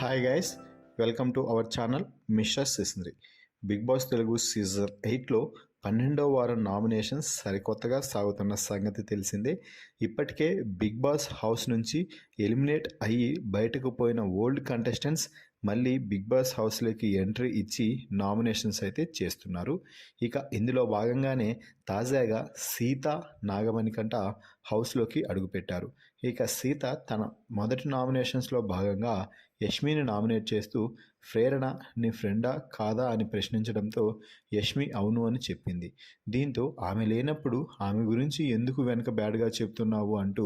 Hi guys, welcome to our channel mister Sisindri. Bigg Boss Telugu season 8లో 12వ వారం nominations సరికొత్తగా సాగుతున్న సంగతి తెలిసిందే. ఇప్పటికే బిగ్ బాస్ హౌస్ నుంచి ఎలిమినేట్ అయ్యి బయటకు పోయిన ఓల్డ్ కంటెస్టెంట్స్ మళ్ళీ బిగ్ బాస్ హౌస్లోకి ఎంట్రీ ఇచ్చి నామినేషన్స్ అయితే చేస్తున్నారు. ఇక ఇందులో భాగంగానే తాజాగా సీత నాగమణికంట హౌస్లోకి అడుగుపెట్టారు. ఇక సీత తన మొదటి నామినేషన్స్లో భాగంగా యష్మిని నామినేట్ చేస్తూ ప్రేరణ నీ ఫ్రెండా కాదా అని ప్రశ్నించడంతో యష్మి అవును అని చెప్పింది. దీంతో ఆమె లేనప్పుడు ఆమె గురించి ఎందుకు వెనక బ్యాడ్గా చెప్తున్నావు అంటూ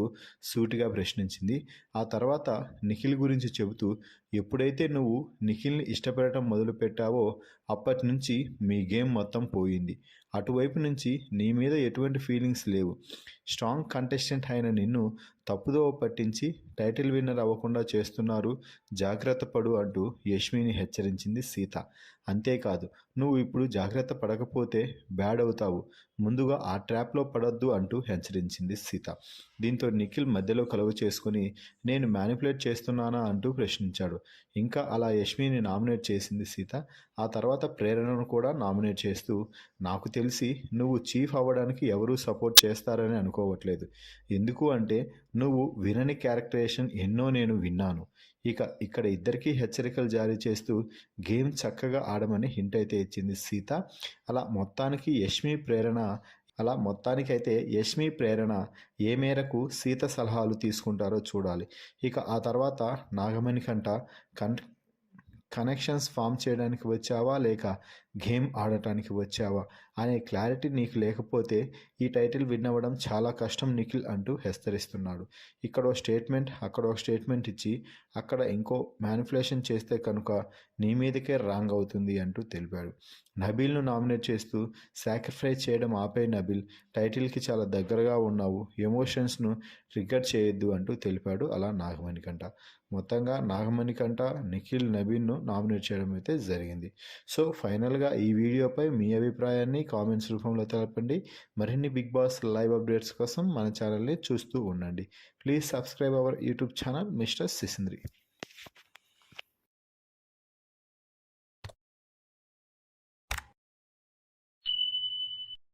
సూటిగా ప్రశ్నించింది. ఆ తర్వాత నిఖిల్ గురించి చెబుతూ ఎప్పుడైతే నువ్వు నిఖిల్ని ఇష్టపడటం మొదలుపెట్టావో అప్పటి నుంచి మీ గేమ్ మొత్తం పోయింది. అటువైపు నుంచి నీ మీద ఎటువంటి ఫీలింగ్స్ లేవు. స్ట్రాంగ్ కంటెస్టెంట్ అయిన నిన్ను తప్పుదోవ పట్టించి టైటిల్ విన్నర్ అవ్వకుండా చేస్తున్నారు, జాగ్రత్త పడు అంటూ యష్మిని హెచ్చరించింది సీత. అంతేకాదు, నువ్వు ఇప్పుడు జాగ్రత్త పడకపోతే బ్యాడ్ అవుతావు, ముందుగా ఆ ట్రాప్లో పడొద్దు అంటూ హెచ్చరించింది సీత. దీంతో నిఖిల్ మధ్యలో కలువ చేసుకుని నేను మ్యానిపులేట్ చేస్తున్నానా అంటూ ప్రశ్నించాడు. ఇంకా అలా యష్మిని నామినేట్ చేసింది సీత. ఆ తర్వాత ప్రేరణను కూడా నామినేట్ చేస్తూ నాకు తెలిసి నువ్వు చీఫ్ అవ్వడానికి ఎవరూ సపోర్ట్ చేస్తారని అనుకోవట్లేదు. ఎందుకు అంటే నువ్వు వినని క్యారెక్టరేషన్ ఎన్నో నేను విన్నాను. ఇక్కడ ఇద్దరికీ హెచ్చరికలు జారీ చేస్తూ గేమ్ చక్కగా ఆడమని హింట్ అయితే ఇచ్చింది సీత. మొత్తానికైతే యష్మి ప్రేరణ ఏ మేరకు సీత సలహాలు తీసుకుంటారో చూడాలి. ఇక ఆ తర్వాత నాగమణి కంట కనెక్షన్స్ ఫామ్ చేయడానికి వచ్చావా లేక గేమ్ ఆడటానికి వచ్చావా అనే క్లారిటీ నీకు లేకపోతే ఈ టైటిల్ విన్ అవ్వడం చాలా కష్టం నిఖిల్ అంటూ హెచ్చరిస్తున్నాడు. ఇక్కడ ఒక స్టేట్మెంట్ అక్కడ ఒక స్టేట్మెంట్ ఇచ్చి అక్కడ ఇంకో మ్యానిపులేషన్ చేస్తే కనుక నీ మీదకే రాంగ్ అవుతుంది అంటూ తెలిపాడు. నబీల్ను నామినేట్ చేస్తూ సాక్రిఫైస్ చేయడం ఆపే నబీల్, టైటిల్కి చాలా దగ్గరగా ఉన్నావు, ఎమోషన్స్ను ట్రిగ్గర్ చేయొద్దు అంటూ తెలిపాడు అలా నాగమణికంట. మొత్తంగా నాగమణికంట నిఖిల్ నబీల్ను నామినేట్ చేయడం అయితే జరిగింది. సో ఫైనల్గా ఈ వీడియోపై మీ అభిప్రాయాన్ని కామెంట్స్ రూపంలో తెలపండి. మరిన్ని బిగ్ బాస్ లైవ్ అప్డేట్స్ కోసం మన ఛానల్ని చూస్తూ ఉండండి. Please subscribe our YouTube channel mister సిసింద్రి.